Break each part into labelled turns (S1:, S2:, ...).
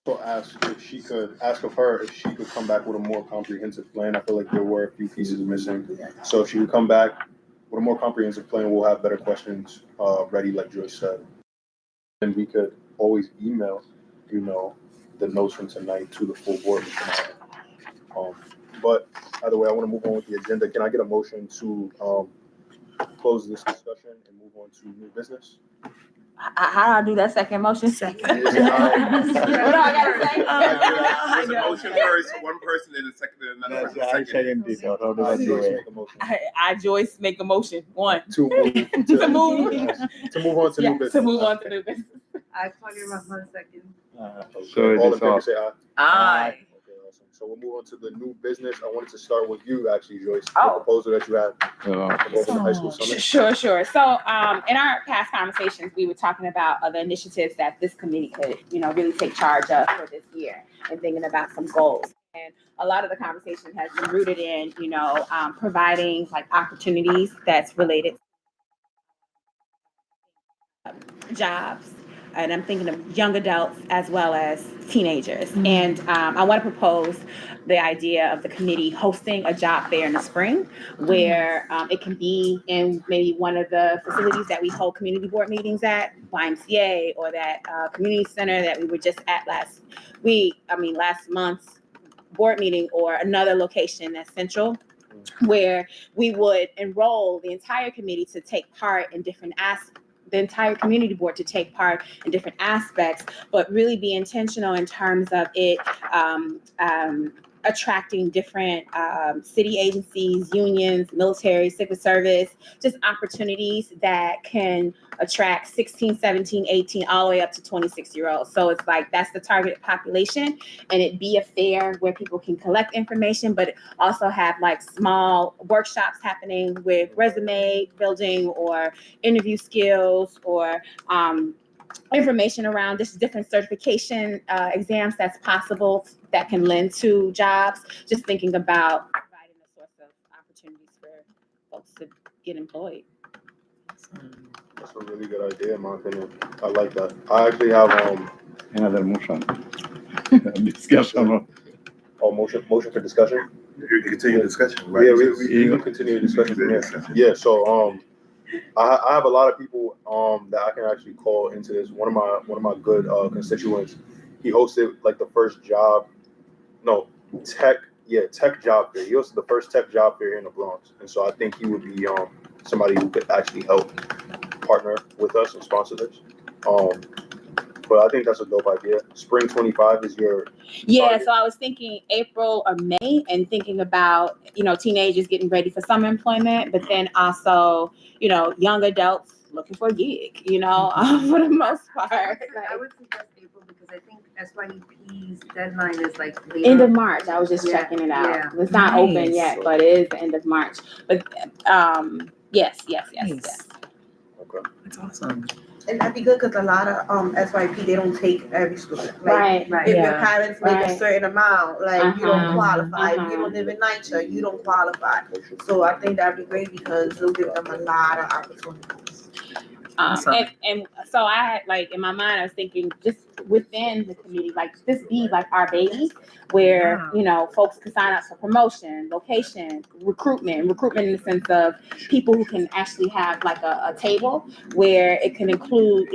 S1: So ask if she could come back with a more comprehensive plan. I feel like there were a few pieces missing. So if she would come back with a more comprehensive plan, we'll have better questions ready, like Joyce said. And we could always email, the notes from tonight to the full board tonight. But either way, I want to move on with the agenda. Can I get a motion to close this discussion and move on to new business?
S2: How do I do that second motion?
S3: Second.
S2: What do I gotta say?
S4: There's a motion first, one person, and a second, and another person second.
S2: I Joyce make a motion. One.
S1: To move on to new business.
S2: To move on to new business.
S3: I call you my 1 second.
S1: So all in favor say aye.
S2: Aye.
S1: Okay, awesome. So we'll move on to the new business. I wanted to start with you, actually, Joyce.
S2: Oh.
S1: The proposal that you had over the high school summit.
S2: Sure. So, in our past conversations, we were talking about other initiatives that this committee could, really take charge of for this year, and thinking about some goals. And a lot of the conversation has been rooted in, providing like opportunities that's related to jobs. And I'm thinking of young adults as well as teenagers. Mm-hmm. And I want to propose the idea of the committee hosting a job fair in the spring, where it can be in maybe one of the facilities that we hold community board meetings at, YMCA, or that community center that we were just at last month's board meeting, or another location that's central, where we would enroll the entire committee to take part in different aspects. The entire community board to take part in different aspects, but really be intentional in terms of it attracting different city agencies, unions, military, civil service, just opportunities that can attract 16, 17, 18, all the way up to 26-year-olds. So it's like, that's the targeted population, and it be a fair where people can collect information, but also have like small workshops happening with resume building or interview skills, or information around just different certification exams that's possible that can lend to jobs. Just thinking about providing a source of opportunities for folks to get employed.
S1: That's a really good idea, in my opinion. I like that. I actually have
S5: another motion. Discussion.
S1: Motion for discussion.
S4: You continue the discussion, right?
S1: Yeah, we can continue the discussion from here. Yeah. So I have a lot of people that I can actually call into this. One of my good constituents, he hosted like the first tech job fair. He hosted the first tech job fair in the Bronx, and so I think he would be somebody who could actually help partner with us and sponsor this. But I think that's a dope idea. Spring 25 is your target.
S2: So I was thinking April or May, and thinking about teenagers getting ready for summer employment, but then also young adults looking for a gig, for the most part.
S3: I would suggest April, because I think SYEP's deadline is like
S2: end of March. I was just checking it out. Yeah. It's not open yet, but it is the end of March. But yes.
S1: Okay.
S3: That's awesome.
S6: And that'd be good, because a lot of SYP, they don't take every student.
S2: Right.
S6: If your parents make a certain amount, you don't qualify. If you don't live in NYCHA, you don't qualify. So I think that'd be great, because it'll give them a lot of opportunities.
S2: And so I had, in my mind, I was thinking just within the community, this be our baby, where, folks can sign up for promotion, location, recruitment in the sense of people who can actually have a table where it can include,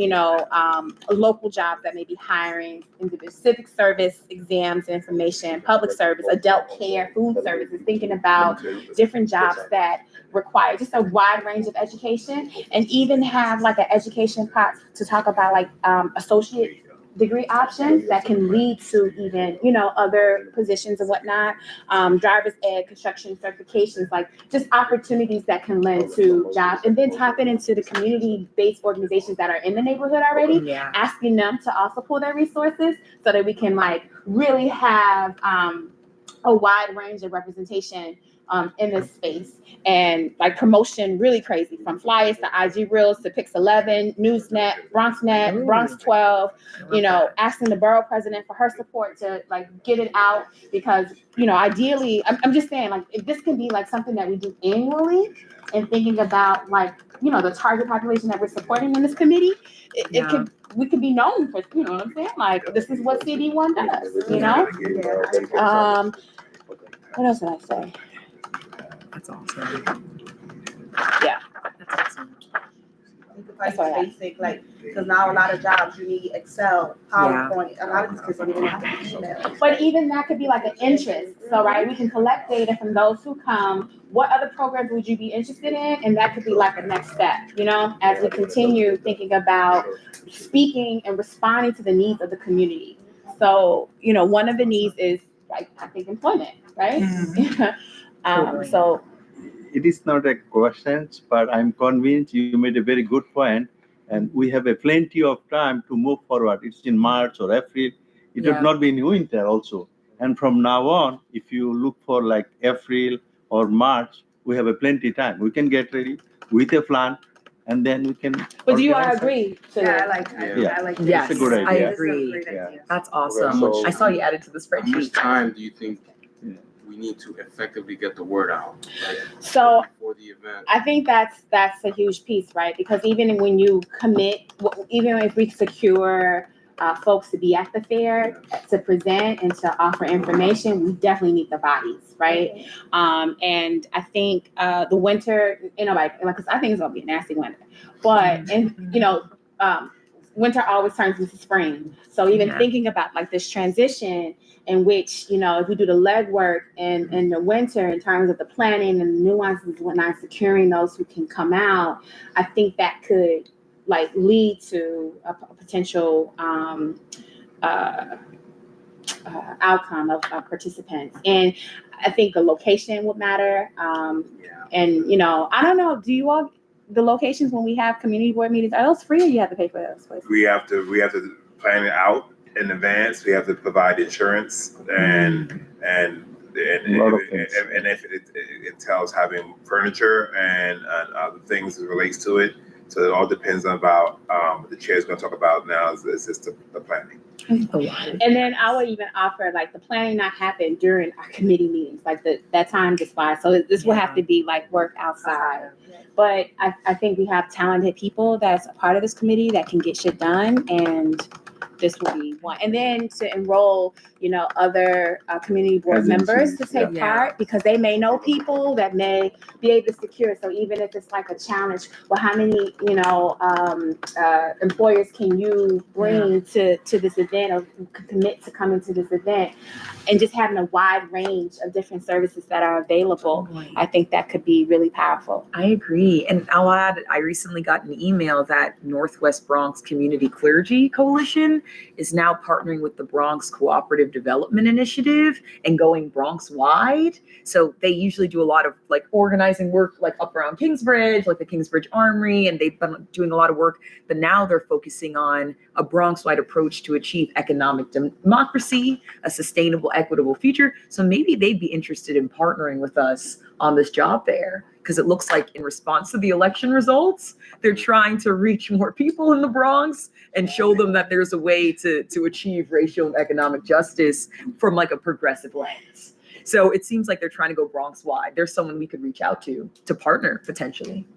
S2: local jobs that may be hiring, individual civic service exams, information, public service, adult care, food services, thinking about different jobs that require just a wide range of education, and even have an education pot to talk about associate degree options that can lead to even, other positions and whatnot, driver's ed, construction certifications, just opportunities that can lend to jobs, and then tap into the community-based organizations that are in the neighborhood already, asking them to also pull their resources so that we can really have a wide range of representation in this space, and promotion really crazy, from flyers to IG Reels to Pix 11, Newsnet, BronxNet, Bronx 12, asking the borough president for her support to get it out, because ideally, I'm just saying, if this can be something that we do annually, and thinking about like, you know, the target population that we're supporting in this committee, we could be known for, you know what I'm saying? Like, this is what CD1 does, you know? What else did I say?
S7: That's awesome.
S2: Yeah.
S7: That's awesome.
S6: You could probably basic, like, because now a lot of jobs you need Excel, PowerPoint. A lot of these kids don't even have to email.
S2: But even that could be like an interest. So, right, we can collect data from those who come. What other programs would you be interested in? And that could be like a next step, you know, as we continue thinking about speaking and responding to the needs of the community. So, you know, one of the needs is like, I think employment, right? So
S5: it is not a question, but I'm convinced you made a very good point, and we have a plenty of time to move forward. It's in March or April. It would not be in winter also. And from now on, if you look for like April or March, we have a plenty time. We can get ready with a plan, and then we can.
S2: But do you all agree to
S3: Yeah, I
S2: that?
S3: like, I like.
S7: Yes,
S5: It's a good
S7: I
S5: idea.
S7: agree.
S3: This is a great idea.
S7: That's awesome.
S1: So-
S7: I saw you added to the
S4: How much
S7: spreadsheet.
S4: time do you think we need to effectively get the word out? Like,
S2: So
S4: before the event?
S2: I think that's a huge piece, right? Because even when you commit, even if we secure folks to be at the fair, to present and to offer information, we definitely need the bodies, right? And I think the winter, you know, like, cause I think it's gonna be a nasty winter, but, and, you know, winter always turns into spring. So even thinking about like this transition in which, you know, if we do the legwork in the winter in terms of the planning and the nuances and whatnot, securing those who can come out, I think that could like lead to a potential outcome of participants. And I think the location would matter. And, you know, I don't know, do you all, the locations when we have community board meetings, are those free or you have to pay for those places?
S4: We have to plan it out in advance. We have to provide insurance and
S5: A lot of things.
S4: if it entails having furniture and other things that relates to it. So it all depends on about what the chair is going to talk about now is just the planning.
S2: And then I would even offer like the planning not happen during our committee meetings, like that time just flies. So this will have to be like work outside. But I think we have talented people that's a part of this committee that can get shit done, and this will be one. And then to enroll, you know, other community board members to take part, because they may know people that may be able to secure. So even if it's like a challenge, well, how many, you know, employers can you bring to this event or commit to coming to this event? And just having a wide range of different services that are available, I think that could be really powerful.
S7: I agree. And I'll add, I recently got an email that Northwest Bronx Community Clergy Coalition is now partnering with the Bronx Cooperative Development Initiative and going Bronx wide. So they usually do a lot of like organizing work like up around Kingsbridge, like the Kingsbridge Armory, and they've been doing a lot of work, but now they're focusing on a Bronx wide approach to achieve economic democracy, a sustainable, equitable future. So maybe they'd be interested in partnering with us on this job there, because it looks like in response to the election results, they're trying to reach more people in the Bronx and show them that there's a way to achieve racial and economic justice from like a progressive lens. So it seems like they're trying to go Bronx wide. There's someone we could reach out to partner potentially.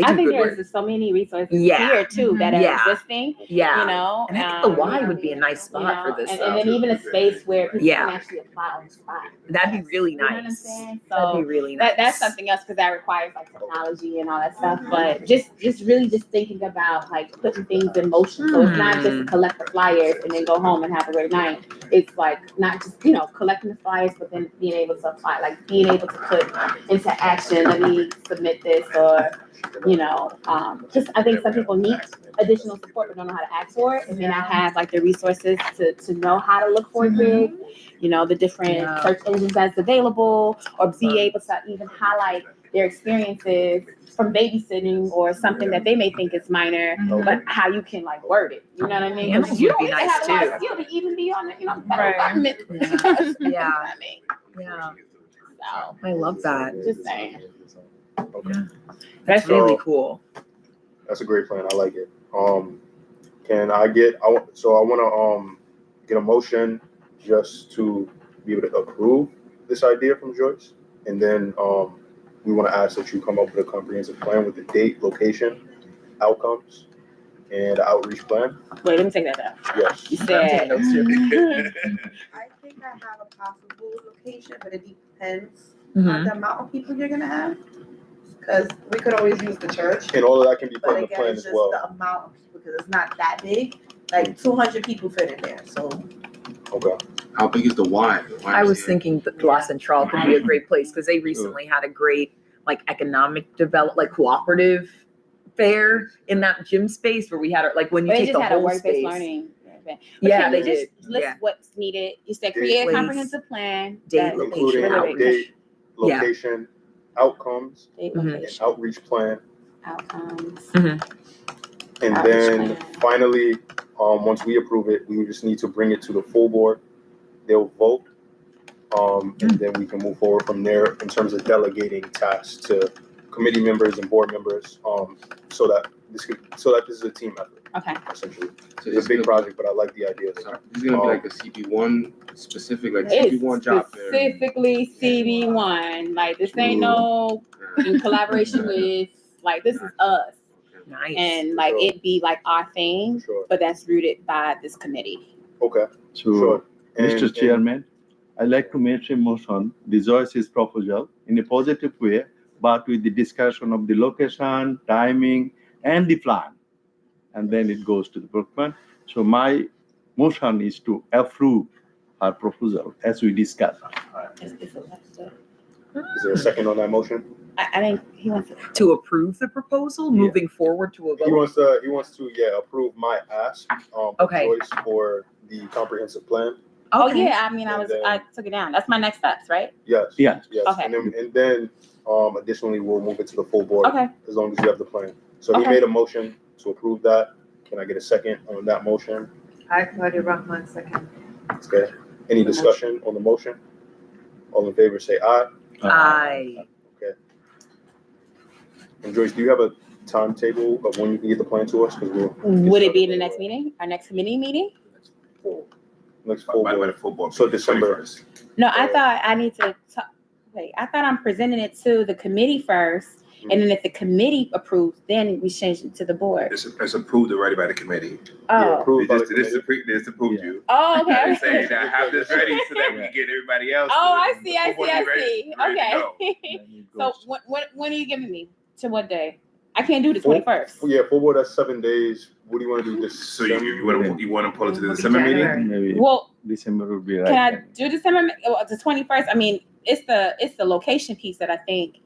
S2: I think there's so many resources here too that are existing. You know,
S7: and I think the Y would be a nice spot for this.
S2: And then even a space where people can actually apply on the spot.
S7: That'd be really nice.
S2: You know what I'm saying? So
S7: that'd be really nice.
S2: That's something else, because that requires like technology and all that stuff. But just really thinking about like putting things in motion. So it's not just to collect the flyers and then go home and have a great night. It's like not just, you know, collecting the flyers, but then being able to apply, like being able to put into action, let me submit this, or, you know, just I think some people need additional support but don't know how to ask for it, and may not have like the resources to know how to look for it big, you know, the different search engines that's available, or be able to even highlight their experiences from babysitting or something that they may think is minor, but how you can like word it. You know what I mean?
S7: Animals
S2: You
S7: would be
S2: don't
S7: nice
S2: have a lot
S7: too.
S2: of skill to even be on the, you know, federal government.
S7: Yeah.
S2: I mean, so
S7: I love that.
S2: just saying.
S1: Okay.
S7: That's really cool.
S1: That's a great plan. I like it. Can I get? I want to get a motion just to be able to approve this idea from Joyce, and then we want to ask that you come up with a comprehensive plan with the date, location, outcomes, and outreach plan.
S2: Wait, let me take that down.
S1: Yes.
S2: You
S7: I'm taking notes
S2: said.
S6: I think I have a possible location, but it depends
S7: Mhm.
S6: on the amount of people you're gonna have. Cause we could always use the church,
S1: And all of that can be put
S6: but
S1: in the
S6: again,
S1: plan
S6: it's
S1: as
S6: just
S1: well.
S6: the amount of people, because it's not that big. Like 200 people fit in there, so.
S1: Okay.
S8: How big is the Y?
S7: I was thinking that La Centrale could be a great place because they recently had a great like economic like cooperative fair in that gym space where we had like when you
S2: They
S7: take
S2: just
S7: the
S2: had a
S7: whole
S2: work-based
S7: space.
S2: learning event.
S7: Yeah,
S2: can
S7: they
S2: you just
S7: did.
S2: list
S7: Yeah.
S2: what's needed? You said create a
S7: Place,
S2: comprehensive plan.
S7: date,
S2: that-
S1: Including
S7: location,
S1: date,
S7: Yeah.
S1: location, outcomes,
S2: Date,
S7: Mhm.
S1: and
S2: location,
S1: outreach plan.
S2: outcomes.
S1: And
S2: Outreach
S1: then
S2: plan.
S1: finally, once we approve it, we would just need to bring it to the full board. They'll vote. And then we can move forward from there in terms of delegating tasks to committee members and board members, so that this is a team effort,
S2: Okay.
S1: essentially.
S8: So
S1: It's a big project, but I like the idea.
S8: This is gonna be like a CB1 specific, like
S2: It's
S8: CB1 job fair.
S2: specifically CB1. Like this ain't no in collaboration with, like this is us.
S7: Nice.
S2: And like it be like our thing,
S1: Sure.
S2: but that's rooted by this committee.
S1: Okay.
S5: So,
S1: Sure.
S5: Mr. Chairman, I'd like to make a motion, rejoice his proposal in a positive way, but with the discussion of the location, timing, and the plan. And then it goes to the Brookman. So my motion is to approve our proposal as we discussed.
S1: Is there a second on that motion?
S2: I think he wants to.
S7: To approve the proposal,
S5: Yeah.
S7: moving forward to a
S1: He
S7: vote.
S1: wants to approve my ask,
S7: Okay.
S1: choice for the comprehensive plan.
S2: Oh
S7: Okay.
S2: yeah, I mean,
S1: And then-
S2: I took it down. That's my next steps, right?
S1: Yes.
S5: Yes.
S1: Yes.
S2: Okay.
S1: And then additionally, we'll move it to the full board.
S2: Okay.
S1: As long as you have the plan. So he
S2: Okay.
S1: made a motion to approve that. Can I get a second on that motion?
S3: I Claudia Rahman, second.
S1: Okay. Any discussion on the motion? All in favor, say aye.
S7: Aye.
S1: And Joyce, do you have a timetable of when you can get the plan to us? Because
S2: Would it be in the next meeting? Our next committee meeting?
S1: next full
S4: By the way,
S1: board?
S4: the full board.
S1: So December.
S4: 21st.
S2: No, I thought I need to wait. I thought I'm presenting it to the committee first, and then if the committee approves, then we change it to the board.
S4: It's approved already by the committee.
S1: Yeah,
S2: Oh,
S1: approved by the
S4: This
S1: committee.
S4: approved
S5: Yeah.
S4: you.
S2: oh,
S4: They're
S2: okay.
S4: saying that have this ready so that we can get everybody else.
S2: Oh, I
S4: the
S2: see.
S4: full board be ready to
S2: Okay.
S4: go.
S5: Then it
S2: So
S5: goes-
S2: when are you giving me? To what day? I can't do the
S1: Full-
S2: 21st.
S1: Yeah, full board, that's 7 days. What do you want to do this?
S4: So you want to pull it to the December
S3: January.
S4: meeting?
S5: Maybe
S2: Well,
S5: December would be right.
S2: can I
S5: time.
S2: do December, the 21st? I mean, it's the location piece that I think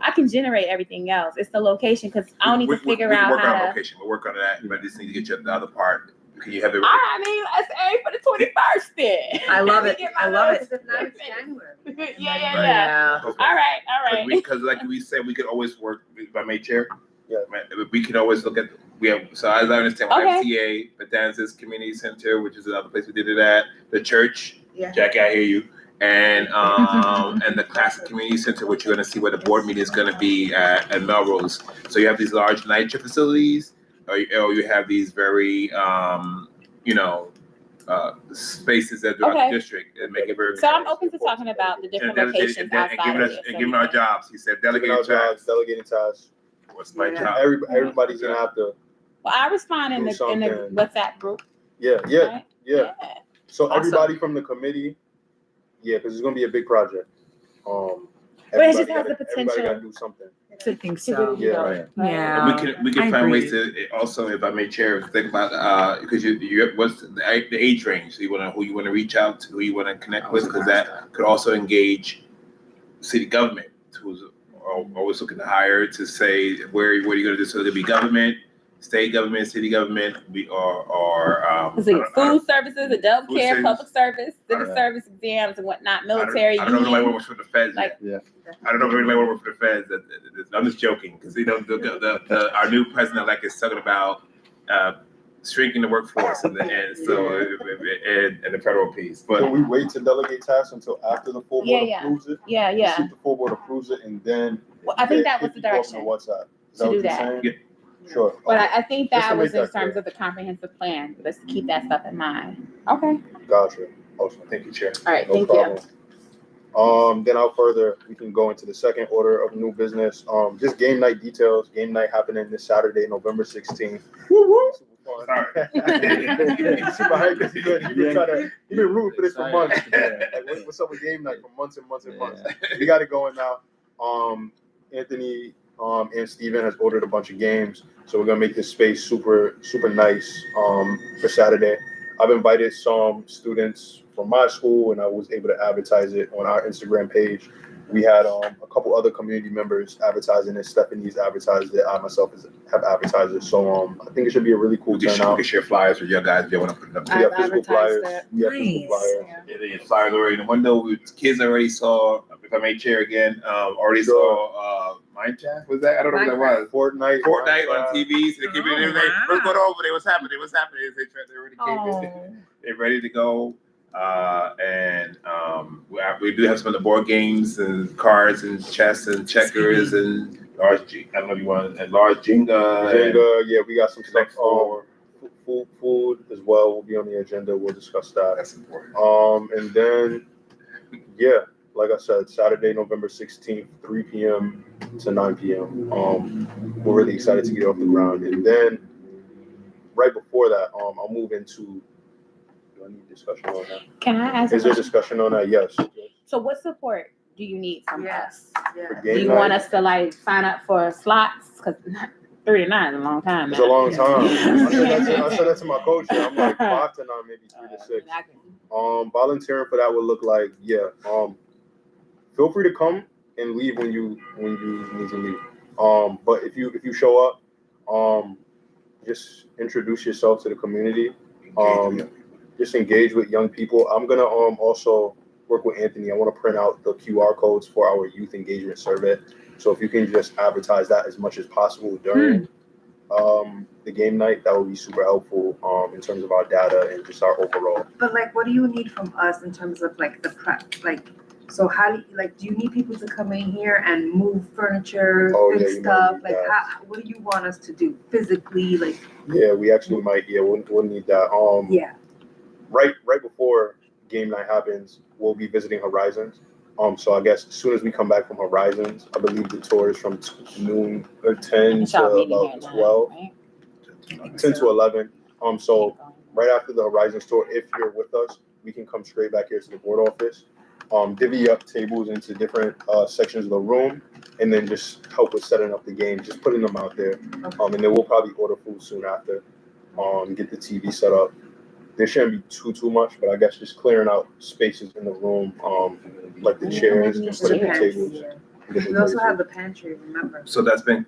S2: I can generate everything else. It's the location because I don't need to figure
S4: we
S2: out
S4: can work on
S2: how to.
S4: location. We'll work on that, but I just need to get you the other part. Can you have it?
S2: I mean, let's aim for the 21st then.
S7: I love it.
S2: Get my
S7: I love
S2: notes.
S7: it.
S3: Because now it's January.
S2: Yeah.
S4: Okay.
S2: All right.
S4: Because like we said, we could always work by May Chair.
S1: Yeah.
S4: We can always look at, so as I understand, we have
S2: Okay.
S4: CA, Betances Community Center, which is another place we did it at, the church,
S6: Yeah.
S4: Jackie, I hear you, and the Classic Community Center, which you're gonna see where the board meeting is gonna be at Melrose. So you have these large night facilities, or you have these very, spaces that throughout
S2: Okay.
S4: the district and make it very.
S2: So I'm open to talking about the different locations
S4: and
S2: outside
S4: giving
S2: of
S4: us,
S2: this.
S4: and giving our jobs. He said
S1: Delegating
S4: delegate
S1: our
S4: jobs.
S1: jobs, delegating tasks.
S4: What's my
S3: Yeah.
S4: job?
S1: Everybody's gonna have to,
S2: Well, I respond in
S1: Do
S2: the
S1: something.
S2: WhatsApp group.
S1: yeah.
S2: Right?
S1: So
S7: Awesome.
S1: everybody from the committee, because it's gonna be a big project.
S2: But it just
S1: everybody
S2: has the
S1: gotta-
S2: potential.
S1: Everybody gotta do something.
S7: I think
S2: To
S7: so.
S2: really
S1: Yeah.
S2: go,
S5: Right.
S2: right?
S7: Yeah.
S4: We can
S7: I
S4: find
S7: agree.
S4: ways to also, if I may chair, think about because you what's the age range? So who you want to reach out to, who you want to connect with, because that could also engage city government, who's always looking to hire to say where are you going to do, so there'll be government, state government, city government,
S2: Is it food services, adult
S4: Food
S2: care,
S4: service.
S2: public service, civic
S5: Yeah.
S2: service exams and whatnot, military,
S4: I don't know if anybody
S2: union.
S4: works for the feds.
S2: Like-
S4: Yet. I don't know if anybody works for the feds. I'm just joking because our new president-elect is talking about shrinking the workforce and the federal piece.
S1: Can
S4: But
S1: we wait to delegate tasks until after the full board
S2: Yeah.
S1: approves it?
S2: Yeah,
S1: See
S2: yeah.
S1: if the full board approves it and then.
S2: Well, I think
S1: get-
S2: that was
S1: hit
S2: the
S1: people up on
S2: direction.
S1: WhatsApp. Is
S2: to
S1: that what
S2: do
S1: you're
S2: that.
S1: saying?
S4: Yeah.
S1: Sure.
S2: But I think
S1: Just to
S2: that was
S1: make
S2: in
S1: that
S2: terms
S1: clear.
S2: of the comprehensive plan. Let's keep that stuff in mind. Okay.
S1: Gotcha.
S4: thank you, Chair.
S2: All right.
S1: No
S2: Thank
S1: problem. Then out further, we can go into the second order of new business. Just game night details. Game night happening this Saturday, November 16th.
S4: Sorry.
S1: Super hyped because you've been rooting for this for months. Like, what's up with game night for months and months and months? We got it going now. Anthony and Steven has ordered a bunch of games, so we're gonna make this space super nice for Saturday. I've invited some students from my school, and I was able to advertise it on our Instagram page. We had a couple other community members advertising it. Stephanie's advertised it. I myself have advertised it. So I think it should be a really cool
S4: We can
S1: turnout.
S4: share flyers with your guys if you want to put it up.
S1: We have physical flyers.
S2: advertised
S1: We have physical
S7: Nice.
S1: flyers.
S4: Yeah, the flyers already in the window. Kids already saw. If I may share again, already saw Minecraft. Was that? I don't know what that was.
S1: Fortnite
S4: On TV. So they keep it in everything.
S7: wow.
S4: What's going on over there? What's happening? They already came in. They're ready to go. We do have some of the board games and cards and chess and checkers and large. I don't know if you want and large Jenga.
S1: Jenga, yeah, we got some stuff.
S4: for
S1: Food as well will be on the agenda. We'll discuss that.
S4: that's important.
S1: And then, yeah, like I said, Saturday, November 16th, 3 p.m. to 9 p.m. We're really excited to get off the ground. And then, right before that, I'll move into. Do I need discussion on that?
S2: Can I ask?
S1: Is there discussion on that? Yes.
S2: So what support do you need from us?
S3: Yeah.
S1: For
S2: Do
S1: game
S2: you
S1: night,
S2: want us to like sign up for slots? Cause 3 to 9 is a long time.
S1: It's a long time. I said that to my coach. I'm like 5 to 9, maybe 3 to 6. Volunteering for that would look like, feel free to come and leave when you need to leave. But if you show up, just introduce yourself to the community. Just engage with young people. I'm gonna also work with Anthony. I want to print out the QR codes for our youth engagement survey. So if you can just advertise that as much as possible during the game night, that would be super helpful in terms of our data and just our overall.
S3: But like, what do you need from us in terms of like the prep? Like, so how do you, like, do you need people to come in here and move furniture,
S1: Oh, yeah,
S3: fix
S1: you might
S3: stuff?
S1: need
S3: Like,
S1: that.
S3: what do you want us to do physically? Like,
S1: Yeah, we actually might. Yeah, we'll need that.
S3: yeah.
S1: Right before game night happens, we'll be visiting Horizons. So I guess as soon as we come back from Horizons, I believe the tour is from noon or 10 to about 12, 10 to 11. So right after the Horizons tour, if you're with us, we can come straight back here to the board office, divvy up tables into different sections of the room, and then just help with setting up the game, just putting them out there. And then we'll probably order food soon after, get the TV set up. There shouldn't be too much, but I guess just clearing out spaces in the room, like the chairs, and putting the tables.
S3: We also have the pantry, remember?
S4: So that's been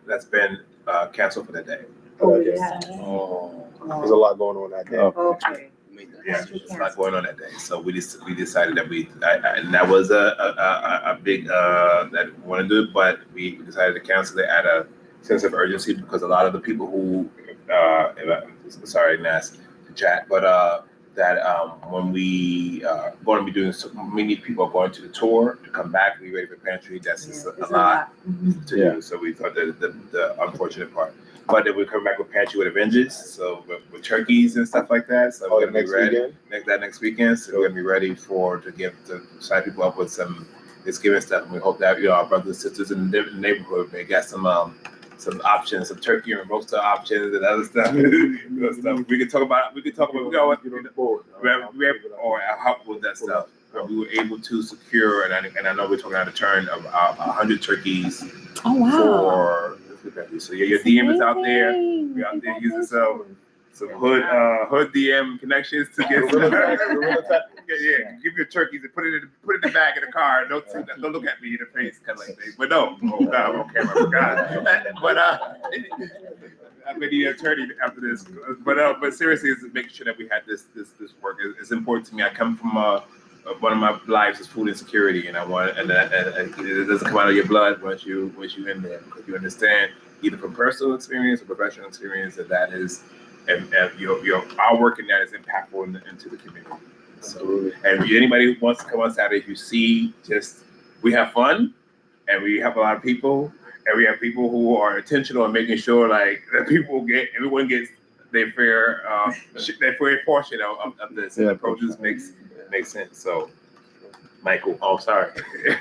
S4: canceled for that day.
S3: Oh,
S1: Yeah.
S3: yeah.
S1: There's a lot going on that day.
S3: Okay.
S4: Yeah, it's not going on that day. So we decided that and that was a big that we want to do it, but we decided to cancel it at a sense of urgency because a lot of the people who sorry, Nas, to chat, but when we going to be doing many people are going to the tour to come back, be ready for pantry. That's just a lot to do. So we thought that the unfortunate part. But then we come back with pantry with a vengeance, so with turkeys and stuff like that. So we're gonna be ready next weekend. So we're gonna be ready to sign people up with some Thanksgiving stuff, and we hope that our brothers and sisters in the neighborhood may get some options, some turkey and roaster options and other stuff. We could talk about. We or help with that stuff. We were able to secure, and I know we're talking out of turn of 100 turkeys.
S2: Oh wow!
S4: For so your DM is out there. We're out there using some hood DM connections to get give your turkeys and put it in the bag in the car. Don't look at me in the face, kind of like that. But no, oh God, I'm on camera. I forgot. But I'm gonna need an attorney after this. But seriously, it's making sure that we had this work. It's important to me. I come from one of my lives is food insecurity, and it doesn't come out of your blood once you in there, because you understand either from personal experience or professional experience that is, and our work in that is impactful into the community. So, and anybody who wants to come on Saturday, you see, we have fun, and we have a lot of people, and we have people who are intentional in making sure like that everyone gets their fair portion of this, and the produce makes sense. So Michael, oh, sorry.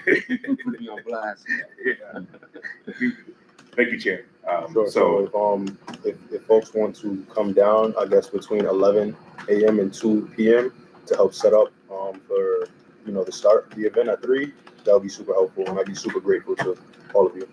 S8: Put me on blast.
S4: Thank you, Chair.
S1: Sure. So if folks want to come down, I guess between 11 a.m. and 2 p.m. to help set up for the start of the event at 3, that would be super helpful, and I'd be super grateful to all of you.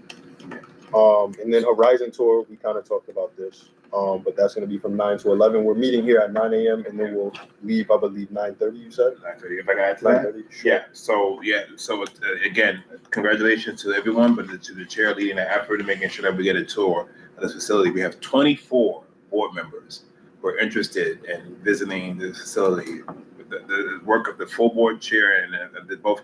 S1: And then Horizon Tour, we kind of talked about this, but that's going to be from 9 to 11. We're meeting here at 9 a.m. and then we'll leave, I believe, 9:30. You said
S4: 9:30. If I got add to that.
S1: 9:30. Sure.
S4: Yeah. So again, congratulations to everyone, but to the chair leading the effort and making sure that we get a tour of this facility. We have 24 board members who are interested in visiting the facility. The work of the full board chair and both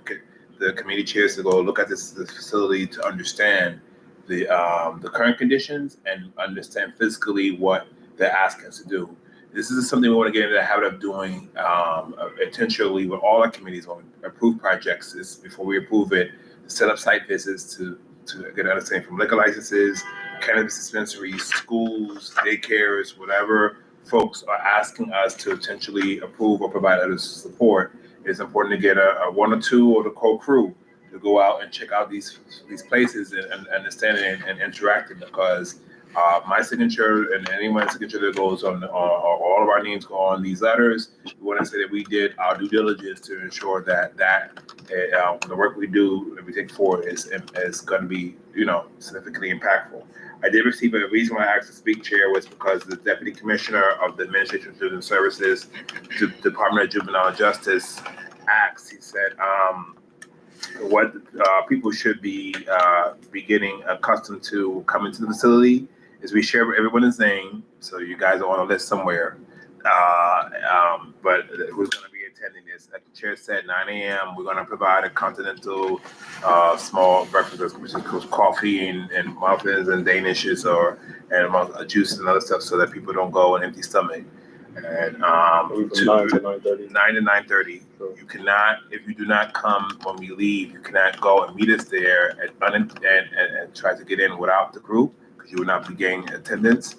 S4: the committee chairs to go look at this facility to understand the current conditions and understand physically what they're asking us to do. This is something we want to get into the habit of doing intentionally with all our committees when we approve projects. Is before we approve it, set up site visits to get an understanding from liquor licenses, cannabis dispensaries, schools, daycares, whatever folks are asking us to potentially approve or provide other support. It's important to get a one or two or the whole crew to go out and check out these places and understand it and interact with, because my signature and anyone's signature that goes on, all of our names go on these letters. We want to say that we did our due diligence to ensure that the work we do and we take forward is going to be significantly impactful. I did receive a reason why I asked to speak, Chair, was because the Deputy Commissioner of the Administration of Children's Services, Department of Juvenile Justice, asked. He said, what people should be getting accustomed to coming to the facility is we share everyone's name, so you guys are on a list somewhere. But who's going to be attending this? Like the chair said, 9 a.m. We're going to provide a continental small breakfast, which includes coffee and muffins and danishes and juice and other stuff, so that people don't go on empty stomach. And
S1: from 9 to 9:30.
S4: 9 to 9:30.
S1: Sure.
S4: You cannot, if you do not come when we leave, you cannot go and meet us there and try to get in without the group, because you will not be gaining attendance.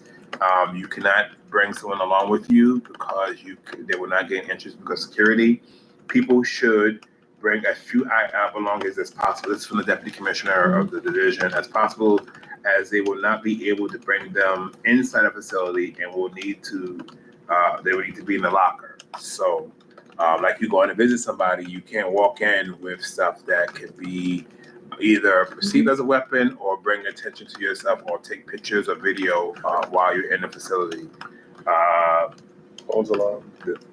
S4: You cannot bring someone along with you because they will not gain interest because security. People should bring as few belongings as possible. This is from the Deputy Commissioner of the division, as possible, as they will not be able to bring them inside a facility and will need to. They would need to be in the locker. So, like you go in to visit somebody, you can't walk in with stuff that could be either perceived as a weapon or bring attention to yourself or take pictures or video while you're in the facility.
S1: Phones allowed.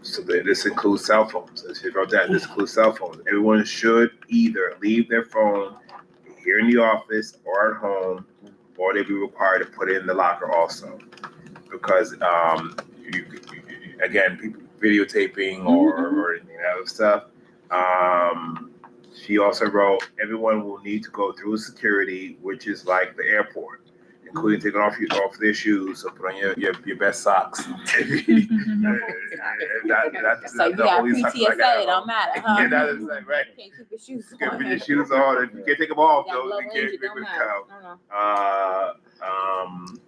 S4: So this includes cell phones. As you wrote that, this includes cell phones. Everyone should either leave their phone here in the office or at home, or they'll be required to put it in the locker also, because again, people videotaping or any other stuff. She also wrote, everyone will need to go through security, which is like the airport, including taking off their shoes, so put on your best socks.
S2: So you got PTSD, it don't matter, huh?
S4: Yeah, that is like, right.
S2: You can't keep your shoes
S4: You can put
S2: on.
S4: your shoes on, if you can't take them off,
S2: You got
S4: though,
S2: low
S4: you
S2: range,
S4: can't
S2: it don't
S4: count.
S2: matter.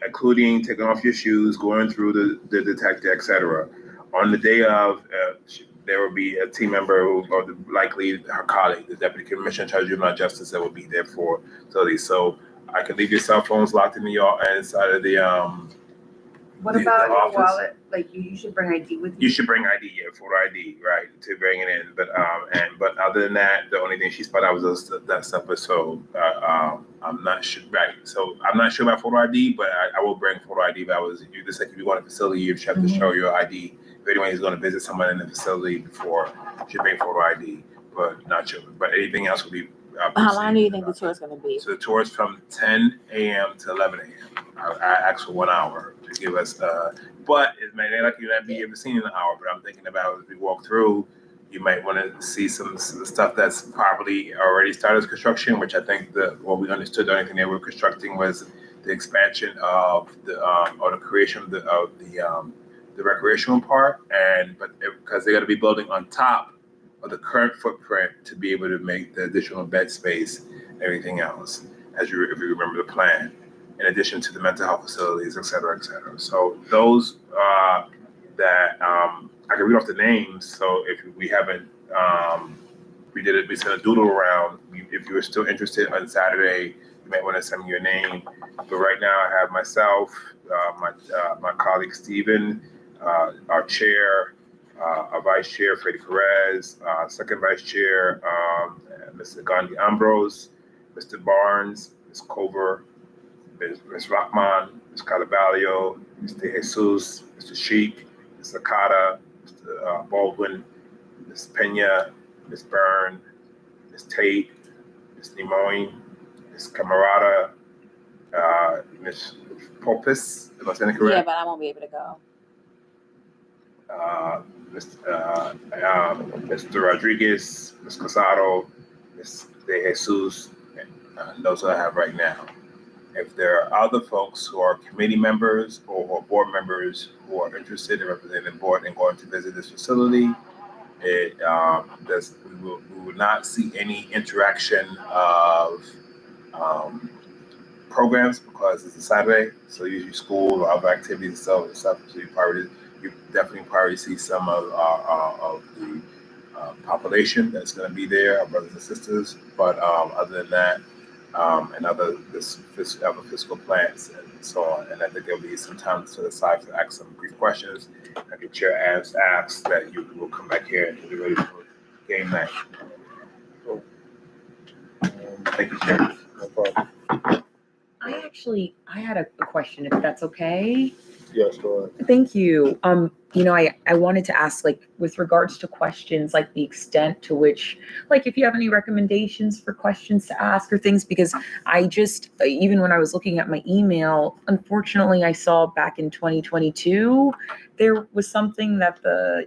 S4: Including taking off your shoes, going through the detector, etc. On the day of, there will be a team member or likely her colleague, the Deputy Commissioner in charge of Juvenile Justice, that will be there for facilities. So I can leave your cell phones locked in inside of the
S3: What
S4: the
S3: about your
S4: office.
S3: wallet? Like you should bring ID with you.
S4: You should bring ID, yeah, photo ID, right, to bring it in. But but other than that, the only thing she spotted out was that stuff. But so I'm not sure, right? So I'm not sure about photo ID, but I will bring photo ID. But you just like if you go to the facility, you have to show your ID. If anyone is going to visit someone in the facility before, you should bring photo ID, but not sure. But anything else will be.
S2: How long do you think the tour is going to be?
S4: So the tour is from 10 a.m. to 11 a.m. I asked for 1 hour to give us, but it may not be able to see in an hour. But I'm thinking about as we walk through, you might want to see some stuff that's probably already started construction, which I think what we understood, the only thing they were constructing was the expansion of or the creation of the recreational park, because they're going to be building on top of the current footprint to be able to make the additional bed space and everything else, if you remember the plan, in addition to the mental health facilities, et cetera, et cetera. So those that I can read off the names. So if we haven't we sent a doodle around. If you were still interested on Saturday, you might want to send me your name. But right now I have myself, my colleague Stephen, our chair, our vice chair, Freddie Perez, second vice chair, Mr. Gandhi Ambrose, Mr. Barnes, Ms. Cover, Ms. Rahman, Ms. Calabalio, Mr. Jesus, Mr. Sheik, Ms. Akata, Mr. Baldwin, Ms. Pena, Ms. Byrne, Ms. Tate, Ms. Nimoy, Ms. Camarada, Ms. Popis, am I saying it
S2: Yeah,
S4: correct?
S2: but I won't be able to go.
S4: Mr. Rodriguez, Ms. Casado, Ms. De Jesus, and those I have right now. If there are other folks who are committee members or board members who are interested in representing the board and going to visit this facility, we will not see any interaction of programs because it's a Saturday, so usually school or other activities and stuff. So you definitely probably see some of the population that's going to be there, our brothers and sisters. But other than that, and other fiscal plans and so on, and I think there'll be some time to the side to ask some brief questions. I can chair asks that you will come back here and be ready for game night. Thank you, Chair.
S1: No problem.
S7: I had a question, if that's okay.
S1: Yes, go ahead.
S7: Thank you. I wanted to ask, like, with regards to questions, like the extent to which, like, if you have any recommendations for questions to ask or things, because I just, even when I was looking at my email, unfortunately, I saw back in 2022, there was something that the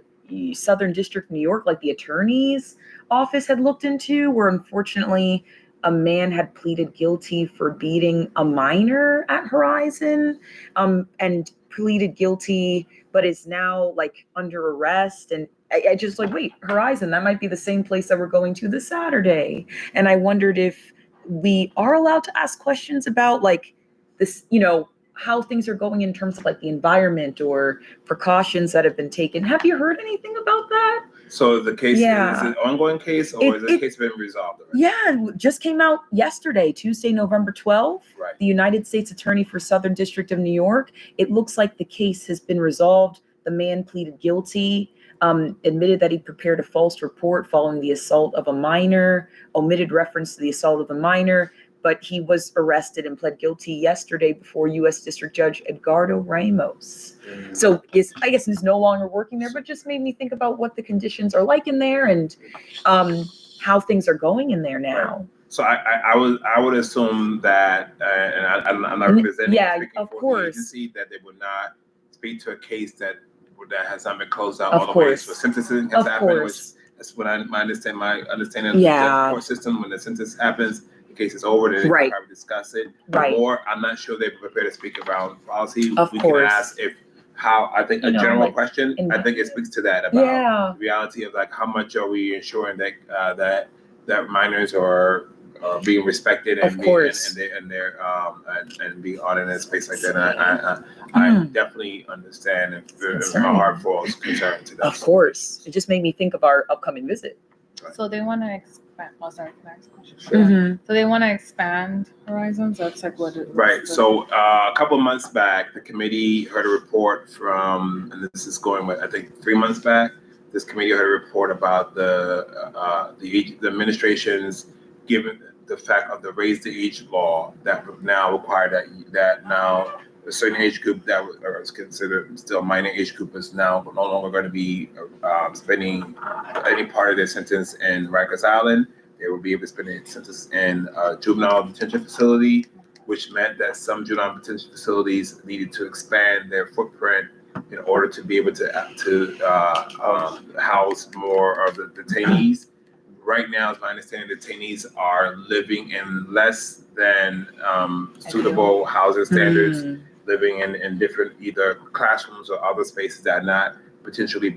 S7: Southern District of New York, like the attorney's office had looked into, where unfortunately a man had pleaded guilty for beating a minor at Horizon, and pleaded guilty, but is now like under arrest. And I just like, wait, Horizon, that might be the same place that we're going to this Saturday. And I wondered if we are allowed to ask questions about like this, how things are going in terms of like the environment or precautions that have been taken. Have you heard anything about that?
S4: So the case,
S7: Yeah.
S4: is it an ongoing case or is the case been resolved already?
S7: Yeah, it just came out yesterday, Tuesday, November 12th.
S4: Right.
S7: The United States Attorney for Southern District of New York. It looks like the case has been resolved. The man pleaded guilty, admitted that he prepared a false report following the assault of a minor, omitted reference to the assault of the minor, but he was arrested and pled guilty yesterday before U.S. District Judge Edgardo Ramos. So I guess he's no longer working there, but just made me think about what the conditions are like in there and how things are going in there now.
S4: Right. So I would assume that, and I'm not representing speaking
S7: of
S4: for
S7: course.
S4: the agency, that they would not speak to a case that has not been closed out
S7: Of
S4: all the way.
S7: course.
S4: So sentencing has
S7: Of
S4: happened,
S7: course.
S4: which that's what my understanding of
S7: Yeah.
S4: the court system. When the sentence happens, the case is over, then they
S7: Right.
S4: can probably discuss it.
S7: Right.
S4: Or I'm not sure they're prepared to speak around policy.
S7: Of
S4: we
S7: course.
S4: can ask I think a general
S7: like,
S4: question, I think it speaks to that about
S7: Yeah.
S4: the reality of like how much are we ensuring that that minors are being respected and
S7: Of course.
S4: and being honored in a space like that. And I definitely understand and my heart falls concern to that.
S7: Of course. It just made me think of our upcoming visit.
S9: So they want to expand. Oh, sorry. Next question.
S7: Mm-hmm.
S9: So they want to expand Horizons. That's like what it.
S4: Right. So a couple of months back, the committee heard a report from, and this is going with I think 3 months back. This committee heard a report about the administration's given the fact of the raise the age law that would now require that now a certain age group that was considered still minor age group is now no longer going to be spending any part of their sentence in Rikers Island. They will be able to spend their sentence in a juvenile detention facility, which meant that some juvenile detention facilities needed to expand their footprint in order to be able to house more of the detainees. Right now, as my understanding, detainees are living in less than suitable housing standards, living in different either classrooms or other spaces that are not potentially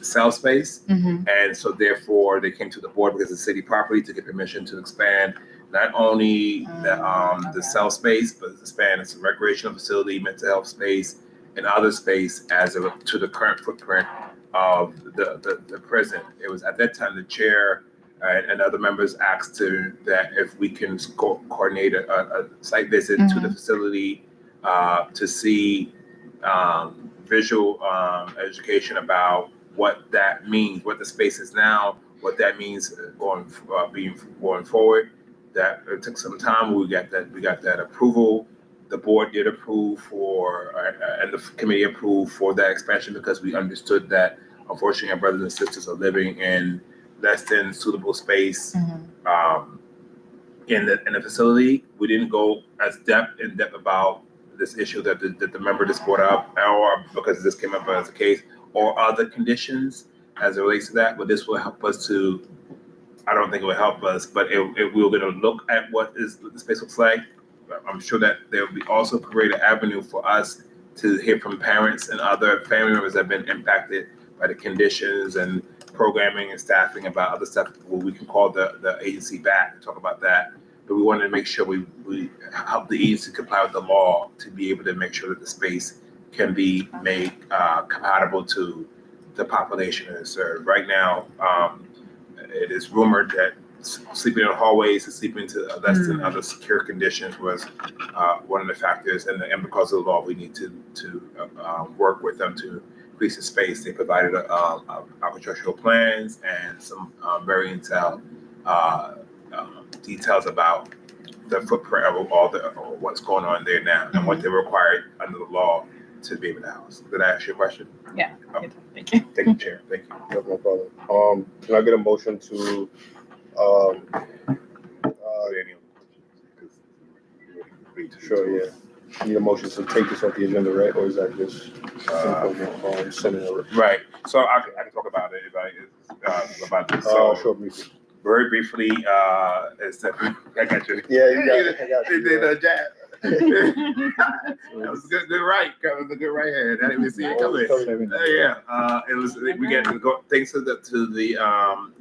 S4: cell space.
S9: Mm-hmm.
S4: And so therefore, they came to the board because the city property to get permission to expand not only the cell space, but expand as a recreational facility, mental health space, and other space to the current footprint of the prison. It was at that time the chair and other members asked that if we can coordinate a site visit to the facility to see visual education about what that means, what the space is now, what that means going forward. That it took some time. We got that approval. The board did approve and the committee approved for that expansion because we understood that unfortunately our brothers and sisters are living in less than suitable space in the facility. We didn't go as in depth about this issue that the member just brought up, or because this came up as a case, or other conditions as it relates to that. But this will help us to. I don't think it will help us, but we're going to look at what the space looks like. I'm sure that there will be also create an avenue for us to hear from parents and other family members that have been impacted by the conditions and programming and staffing about other stuff where we can call the agency back and talk about that. But we wanted to make sure we help the agency comply with the law to be able to make sure that the space can be made compatible to the population that is served. Right now, it is rumored that sleeping in the hallways and sleeping to less than other secure conditions was one of the factors, and because of the law, we need to work with them to increase the space. They provided architectural plans and some very detailed details about the footprint of what's going on there now and what they're required under the law to be able to house. Did I ask you a question?
S9: Yeah.
S4: Okay.
S9: Thank you.
S4: Thank you, Chair. Thank you.
S1: No problem. Can I get a motion to sure, yeah. Need a motion to take this off the agenda, right? Or is that just sending it?
S4: Right. So I can talk about it about this. So
S1: Sure, briefly.
S4: very briefly, is that I got you.
S1: Yeah, you got it. I got you.
S4: They did a jab. That was a good right. That was a good right hand. I didn't even see it coming. It was. We get to go. Thanks to the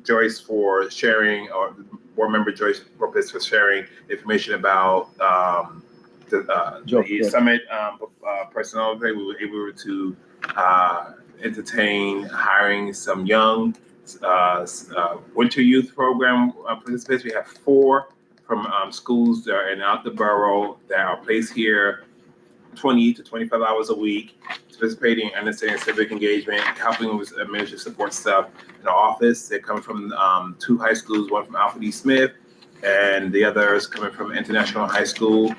S4: Joyce for sharing, or board member Joyce Lopez for sharing information about the summit personnel. We were able to entertain hiring some young winter youth program participants. We have 4 from schools that are in out the borough that are placed here 20 to 25 hours a week, participating in understanding civic engagement, helping with administrative support stuff in the office. They're coming from 2 high schools, one from Alfred E. Smith, and the other is coming from International High School,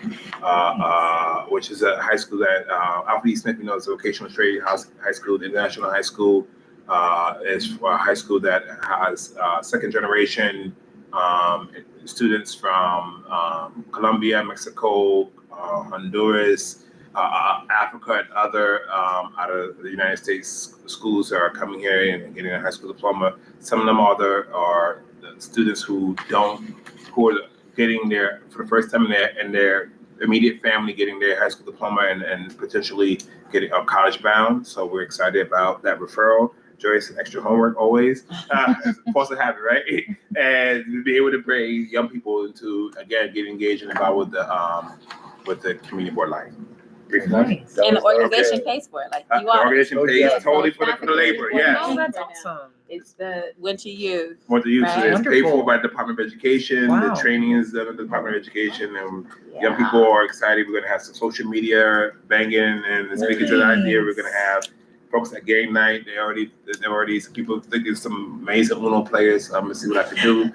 S4: which is a high school that Alfred E. Smith, is a vocational trade high school. The International High School is a high school that has second generation students from Colombia, Mexico, Honduras, Africa, and other out of the United States schools that are coming here and getting a high school diploma. Some of them are students who are getting their, for the first time in their immediate family, getting their high school diploma and potentially getting college bound. So we're excited about that referral. Joyce, extra homework always. Supposed to have it, right? And to be able to bring young people into, again, get engaged and involved with the community board life.
S7: Nice.
S2: And the organization pays for it, like you
S4: The
S2: are.
S4: organization pays totally for the labor, yes.
S7: Oh, that's awesome.
S2: It's the winter youth.
S4: What the youth
S2: Right.
S4: is paid for
S7: Wonderful.
S4: by the Department of Education.
S7: Wow.
S4: The training is done at the Department of Education, and young
S2: Yeah.
S4: people are excited. We're gonna have some social media banging and speaking to the idea. We're gonna have folks at game night. There already some people think there's some amazing Uno players. I'm gonna see what I can do.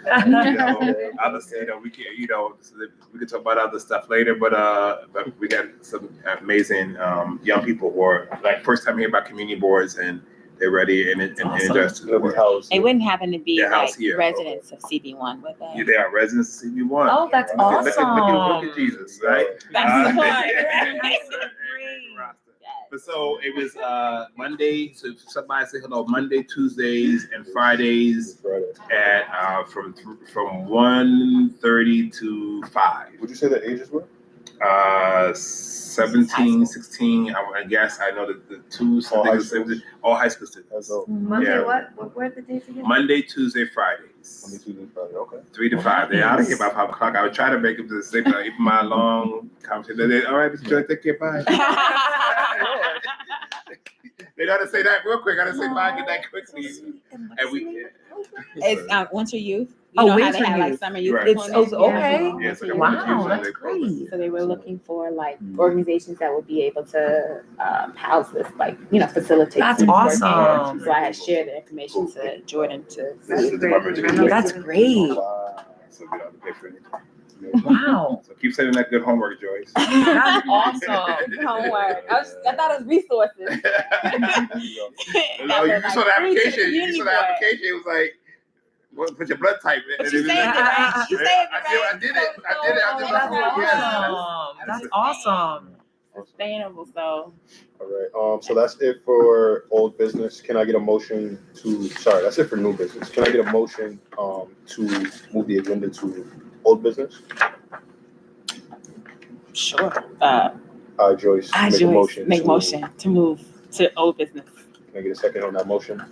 S4: Others, we can, we can talk about other stuff later. But we got some amazing young people who are like first time hearing about community boards, and they're ready and interested.
S2: They wouldn't happen to be
S4: Their house
S2: like
S4: here.
S2: residents of CB1, would they?
S4: Yeah, they are residents of CB1.
S7: Oh, that's
S4: Look
S7: awesome.
S4: at Jesus, right?
S2: That's the point,
S4: Yeah.
S2: right?
S4: But so it was Monday. So if somebody say hello, Monday, Tuesdays, and Fridays at from 1:30 to 5.
S1: Would you say the ages were?
S4: 17, 16. I guess I know that the 2 all high school students.
S1: That's all.
S3: Monday,
S4: Yeah.
S3: what were the days again?
S4: Monday, Tuesday, Fridays.
S1: Monday, Tuesday, Friday. Okay.
S4: 3 to 5. They're out of here by 5 o'clock. I would try to make it to the same time. Even my long conversation. All right, Mr. Joy, take care. Bye. They gotta say that real quick. I gotta say bye, get that quickly. And we.
S2: It's winter youth. You
S7: Oh,
S2: know how
S7: winter
S2: they have like
S7: youth.
S2: summer youth.
S4: Right.
S7: It's
S2: deployment?
S7: okay.
S4: Yeah, it's like a
S2: Winter
S4: winter
S7: Wow,
S4: youth
S7: that's
S4: program.
S7: great.
S2: So they were looking for like organizations that would be able to house this, like, you know, facilitate.
S7: That's
S2: students working.
S7: awesome.
S2: So I had shared the information to Jordan to
S4: This is
S2: see.
S4: the Department of Education.
S7: That's great.
S1: Wow.
S4: So we don't have to pay for anything.
S7: Wow.
S4: So keep sending that good homework, Joyce.
S7: That's awesome.
S2: Homework. I thought it was resources.
S4: No, you just saw the application. You saw the application. It was like, well, put your blood type in.
S2: But you saved it, right? You saved it, right?
S4: I did it.
S7: That's awesome. That's awesome.
S2: Sustainable, so.
S1: All right, so that's it for old business. Can I get a motion that's it for new business. Can I get a motion, to move the agenda to old business?
S2: Sure.
S1: Joyce,
S2: I
S1: make a motion.
S2: make motion to move to old business.
S1: Can I get a second on that motion?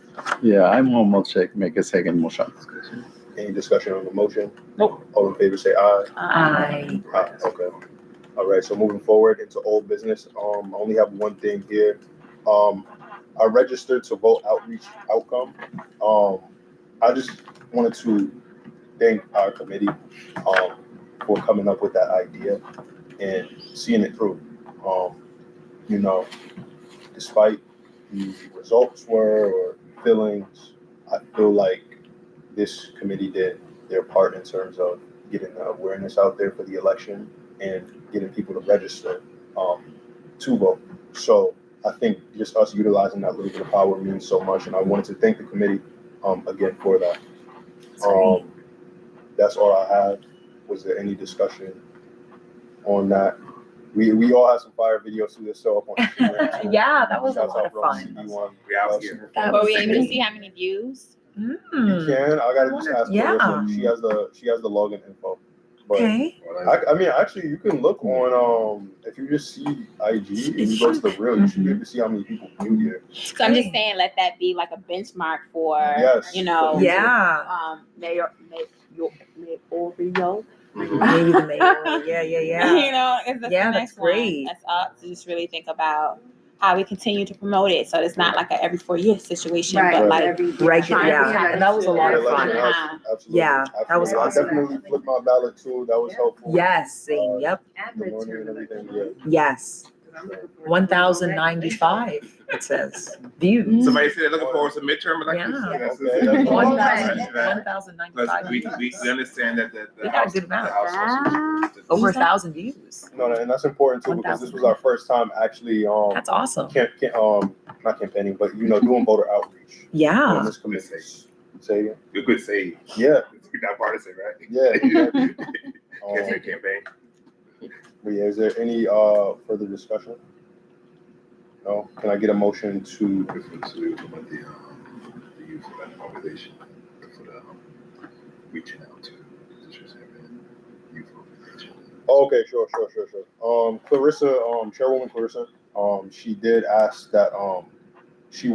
S5: Yeah, I'm almost make a second motion.
S1: Any discussion on the motion?
S2: Nope.
S1: All in favor, say aye.
S7: I
S1: Aye, okay. All right, so moving forward into old business, I only have one thing here. Our registered to vote outreach outcome. I just wanted to thank our committee, for coming up with that idea and seeing it through. You know, despite the results or feelings, I feel like this committee did their part in terms of getting the awareness out there for the election and getting people to register to vote. So I think just us utilizing that little bit of power means so much, and I wanted to thank the committee again for that. That's all I have. Was there any discussion on that? We all had some fire videos to this show up on Instagram too.
S7: Yeah, that was a
S1: Shouts
S7: lot
S1: out
S7: of
S1: Bronx
S7: fun.
S1: CD1.
S4: Yeah, I was here.
S2: Were we able to see how many views?
S1: You can. I gotta just ask
S7: Yeah.
S1: Clarissa. She has the login info. But
S7: Okay.
S1: I mean, actually, you can look on if you just see IG and you go to the reel, you should be able to see how many people viewed here.
S2: So I'm just saying, let that be like a benchmark for,
S1: Yes.
S2: you know,
S7: Yeah.
S2: Mayor Oreo.
S7: Maybe the mayor. Yeah.
S2: You know, it's the
S7: Yeah,
S2: next
S7: that's great.
S2: one. That's up to just really think about how we continue to promote it. So it's not like a every 4 year situation,
S3: Right,
S2: but like
S3: every
S7: Regular, yeah. And that was a lot of fun.
S1: Absolutely.
S7: Yeah, that was
S1: Absolutely.
S7: awesome.
S1: I definitely flipped my ballot too. That was helpful.
S7: Yes, same. Yep.
S1: The money and everything. Yeah.
S7: Yes. 1,095, it says. Views.
S4: Somebody said they're looking forward to midterm elections.
S7: Yeah.
S4: That's-
S1: Okay, that's
S7: One
S1: awesome.
S7: thousand-
S4: But
S7: 1,095
S4: we
S7: views.
S4: understand that the
S7: We got a
S4: house,
S7: good
S4: the
S7: amount.
S4: house.
S7: Over 1,000 views.
S1: No, and that's important too because this was our first time actually
S7: That's awesome.
S1: not campaigning, but doing voter outreach.
S7: Yeah.
S1: On this committee. Say again?
S4: You're good save.
S1: Yeah,
S4: It's not partisan, right?
S1: yeah. Exactly.
S4: Campaign.
S1: But yeah, is there any further discussion? No? Can I get a motion to
S10: The youth organization for the reaching out to districts and youth organization.
S1: okay, sure. Clarissa, Chairwoman Clarissa, she did ask that she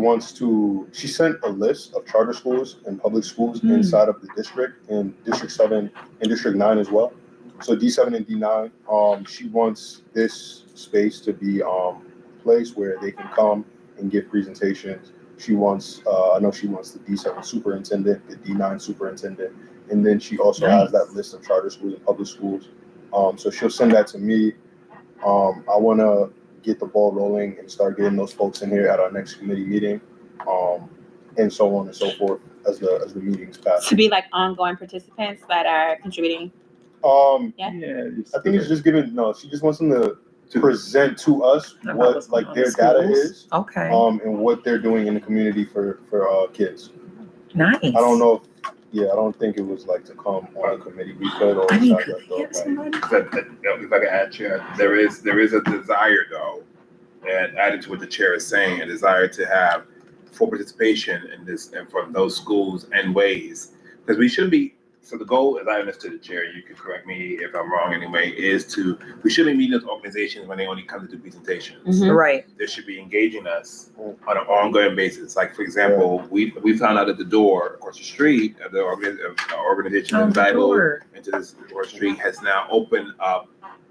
S1: sent a list of charter schools and public schools inside of the district, in District 7 and District 9 as well. So D7 and D9, she wants this space to be a place where they can come and give presentations. She wants, I know she wants the D7 superintendent, the D9 superintendent, and then she also has that list of charter schools and public schools. So she'll send that to me. I want to get the ball rolling and start getting those folks in here at our next committee meeting, and so on and so forth as the meetings pass.
S2: to be like ongoing participants that are contributing.
S5: Yeah.
S1: I think it's just she just wants them to present to us what like their data is,
S7: Okay.
S1: and what they're doing in the community for kids.
S7: Nice.
S1: I don't know. I don't think it was like to come on a committee. We could or
S7: I mean,
S1: decide
S7: could
S1: that,
S7: we get
S1: though.
S7: somebody?
S4: If I can add, Chair, there is a desire though, and added to what the chair is saying, a desire to have full participation in this and from those schools and ways, because we shouldn't be. So the goal, as I understood it, Chair, you can correct me if I'm wrong anyway, we shouldn't be meeting those organizations when they only come to do presentations.
S7: Right.
S4: They should be engaging us on an ongoing basis. Like, for example, we found out at the door across the street of the organization
S7: Oh,
S4: entitled
S7: sure.
S4: into this street has now opened up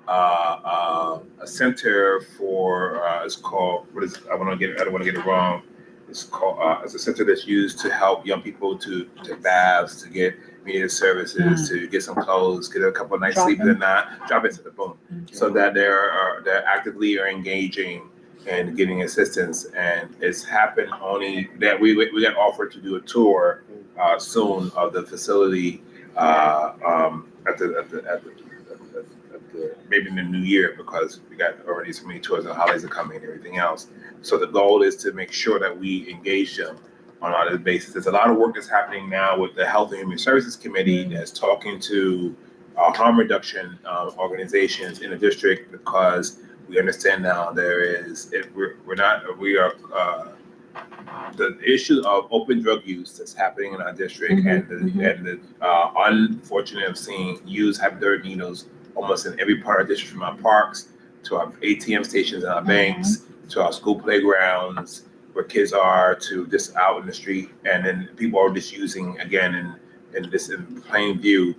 S4: a center for it's called I don't want to get it wrong. It's called it's a center that's used to help young people to take baths, to get immediate services, to get some clothes, get a couple of nights sleep, and not drop into the boom, so that they're actively are engaging and getting assistance. And it's happened only that we got offered to do a tour soon of the facility at the maybe in the new year, because we got already so many tours and holidays are coming and everything else. So the goal is to make sure that we engage them on a basis. There's a lot of work that's happening now with the Health and Human Services Committee that's talking to harm reduction organizations in the district, because we understand now we are the issue of open drug use that's happening in our district, and the unfortunate of seeing use hypodermic needles almost in every part of the district, from our parks to our ATM stations and our banks to our school playgrounds where kids are, to just out in the street, and then people are just using again in plain view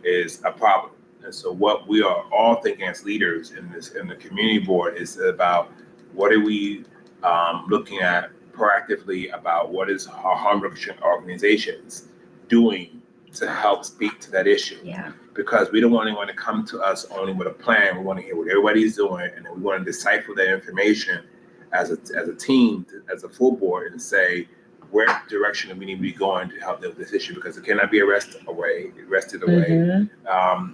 S4: is a problem. And so what we are all thinking as leaders in the community board is about what are we looking at proactively about what is our harm reduction organizations doing to help speak to that issue.
S7: Yeah.
S4: Because we don't want anyone to come to us only with a plan. We want to hear what everybody's doing, and then we want to decipher that information as a team, as a full board, and say where direction we need to be going to help deal with this issue, because it cannot be arrested away.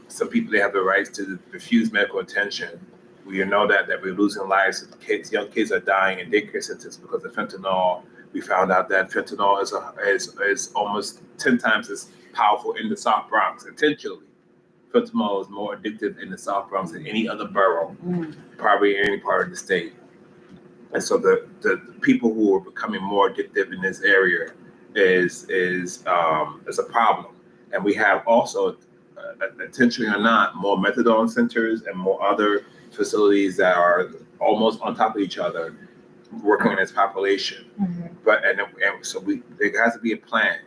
S4: Some people, they have the rights to refuse medical attention. We know that we're losing lives. Young kids are dying in daycare centers because of fentanyl. We found out that fentanyl is almost 10 times as powerful in the South Bronx. Intentionally, fentanyl is more addictive in the South Bronx than any other borough, probably in any part of the state. And so the people who are becoming more addictive in this area is a problem. And we have also, intentionally or not, more methadone centers and more other facilities that are almost on top of each other working in this population. But and so there has to be a plan.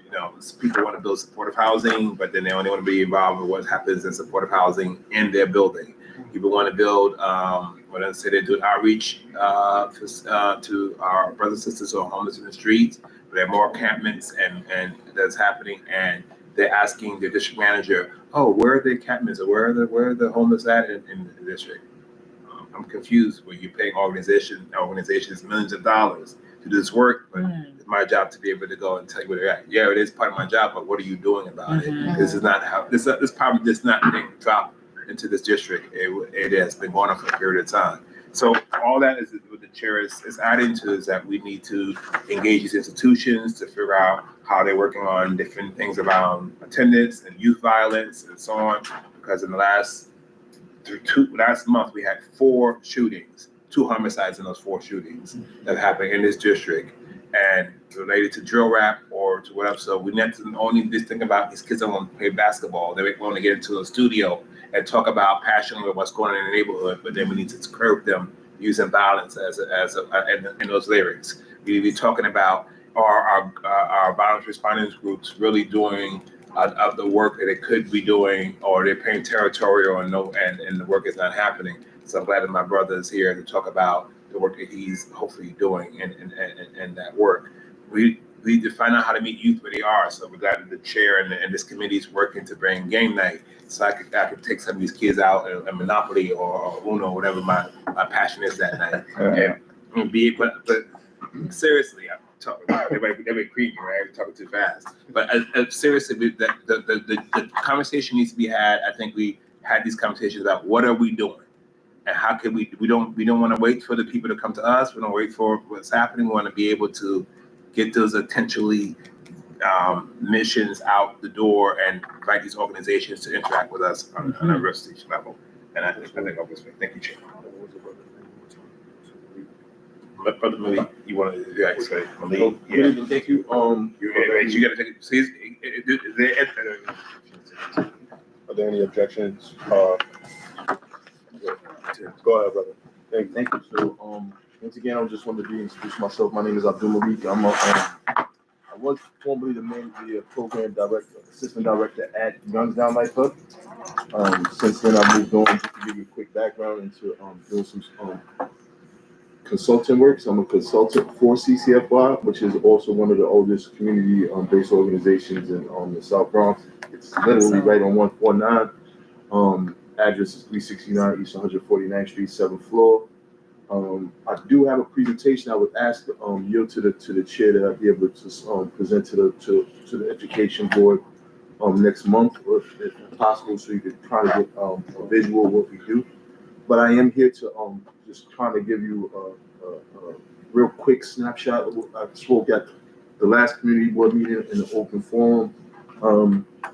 S4: You know, people want to build supportive housing, but then they only want to be involved with what happens in supportive housing in their building. People want to build, they're doing outreach to our brothers and sisters who are homeless in the streets. But there are more encampments and that's happening, and they're asking the district manager, "Oh, where are the encampments, or where are the homeless at in the district?" I'm confused. Where you're paying organizations millions of dollars to do this work, but it's my job to be able to go and tell you where they're at. Yeah, it is part of my job, but what are you doing about it? This is not how this problem does not being dropped into this district. It has been going on for a period of time. So all that is what the chair is adding to is that we need to engage these institutions to figure out how they're working on different things around attendance and youth violence and so on. Because in the last month we had 4 shootings, 2 homicides in those 4 shootings that happened in this district, and related to drill rap or to whatever. So we need to only just think about these kids that want to play basketball. They want to get into a studio and talk about passionately what's going on in the neighborhood, but then we need to curb them using violence in those lyrics. We need to be talking about our violence responders groups really doing of the work that they could be doing, or they're paying territorial and the work is not happening. So I'm glad that my brother is here to talk about the work that he's hopefully doing and that work. We need to find out how to meet youth where they are. So we're glad that the chair and this committee is working to bring game night, so I could take some of these kids out at Monopoly or Uno, whatever my passion is that night. But seriously, I'm talking. Everybody creeping, right? I'm talking too fast. But seriously, the conversation needs to be had. I think we had these conversations about what are we doing, and how can we don't want to wait for the people to come to us. We don't wait for what's happening. We want to be able to get those intentionally missions out the door and invite these organizations to interact with us on a real station level. And I think I'll just thank you, Chair. Brother Malik, you want to say Malik?
S11: Yeah. Thank you.
S4: You got to take it. See,
S1: Are there any objections? Go ahead, brother.
S11: Thank you. So, once again, I just wanted to introduce myself. My name is Abdul Malik. I was formerly the program director, assistant director at Youngsdown Life Hub. Since then, I moved on. Just to give you a quick background into doing some consulting work. So I'm a consultant for CCFY, which is also one of the oldest community-based organizations in the South Bronx. It's literally right on 149. Address is 369 East 149th Street, 7th floor. I do have a presentation I would ask yield to the chair that I'll be able to present to the education board next month, or if possible, so you could kind of get a visual of what we do. But I am here to just trying to give you a real quick snapshot of what I spoke at the last community board meeting in the open forum,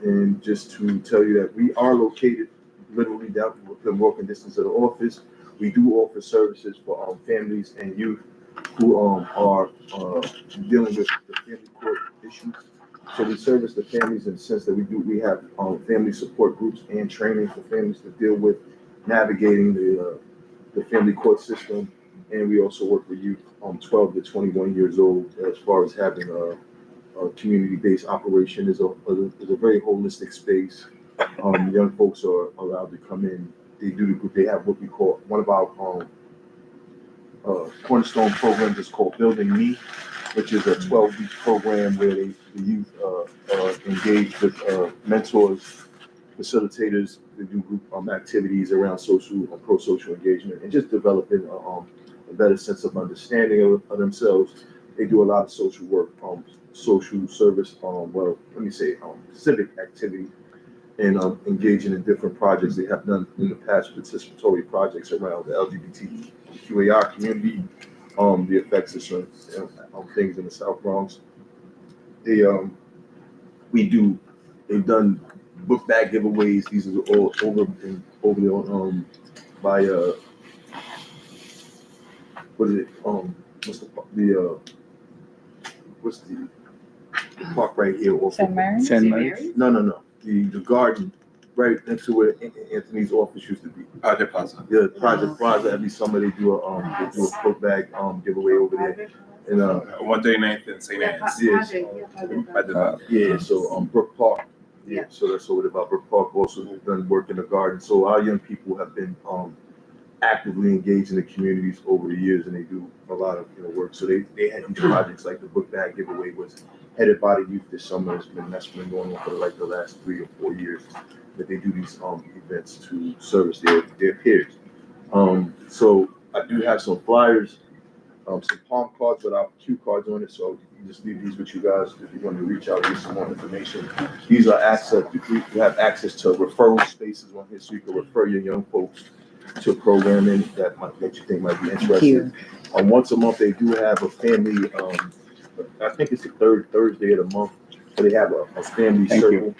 S11: and just to tell you that we are located literally down within walking distance of the office. We do offer services for families and youth who are dealing with the family court issues. So we service the families in the sense that we have family support groups and training for families to deal with navigating the family court system. And we also work with youth 12 to 21 years old as far as having a community-based operation. Is a very holistic space. Young folks are allowed to come in. They have what we call one of our cornerstone programs is called Building Me, which is a 12-week program where the youth engage with mentors, facilitators, to do group activities around pro-social engagement, and just developing a better sense of understanding of themselves. They do a lot of social work, social service, civic activity, and engaging in different projects. They have done in the past participatory projects around the LGBTQAR community, the effects of certain things in the South Bronx. They've done book bag giveaways. These are all over by what is it? What's the park right here?
S9: St. Mary's?
S11: No. The garden right next to where Anthony's office used to be.
S4: Project Plaza.
S11: Yeah, Project Plaza. Every summer they do a book bag giveaway over there. And
S4: 139th and St. Anne's.
S11: Yes. Yeah. So Brook Park.
S3: Yeah.
S11: So that's over there about Brook Park. Also done work in the garden. So our young people have been actively engaged in the communities over the years, and they do a lot of work. So they had these projects like the book bag giveaway was headed by the youth this summer. That's been going on for like the last 3 or 4 years that they do these events to service their peers. So I do have some flyers, some palm cards without cue cards on it. So you can just leave these with you guys if you want to reach out and get some more information. These are access. You have access to referral spaces on here, so you can refer your young folks to programming that you think might be interesting. Once a month, they do have a family. I think it's the third Thursday of the month. But they have a family circle.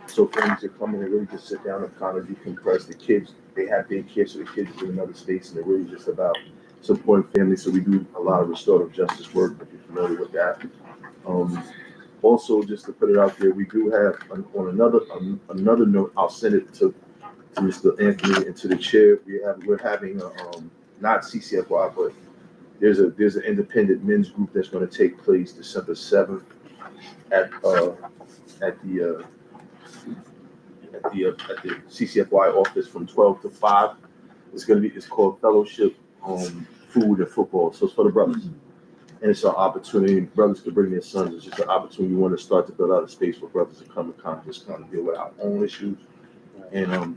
S11: So families that come in and really just sit down and kind of decompress. The kids, they have their kids, so the kids are in another space, and they're really just about supporting families. So we do a lot of restorative justice work, if you're familiar with that. Also, just to put it out there, we do have on another note. I'll send it to Mr. Anthony and to the chair. We're having not CCFY, but there's an independent men's group that's going to take place December 7th at the CCFY office from 12 to 5. It's called Fellowship Food and Football. So it's for the brothers. And it's an opportunity, brothers to bring their sons. It's just an opportunity. We want to start to build out a space for brothers to come and kind of deal with our own issues and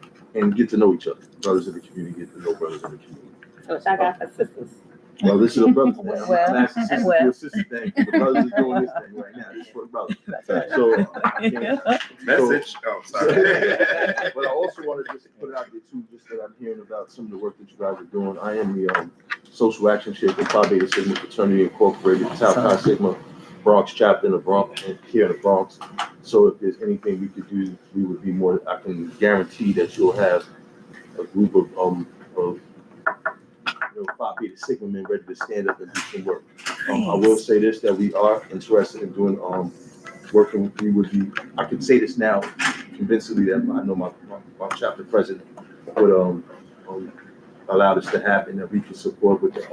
S11: get to know each other. Brothers in the community, get to know brothers in the community.
S2: So I got for sisters.
S11: Well, this is a brother thing.
S2: Well,
S11: I'm asking sisters to do a sister thing. The brothers are doing this thing right now. This is for the brothers. So,
S4: Message. Oh, sorry.
S11: But I also want to just put it out there too, just that I'm hearing about some of the work that you guys are doing. I am the social action chair for Phi Beta Sigma Fraternity Incorporated, Tau Chi Sigma Bronx chapter in the Bronx and here in the Bronx. So if there's anything we could do, we would be more. I can guarantee that you'll have a group of Phi Beta Sigma men ready to stand up and do some work. I will say this, that we are interested in doing working. I can say this now convincingly that I know my chapter president would allow this to happen, that we can support with the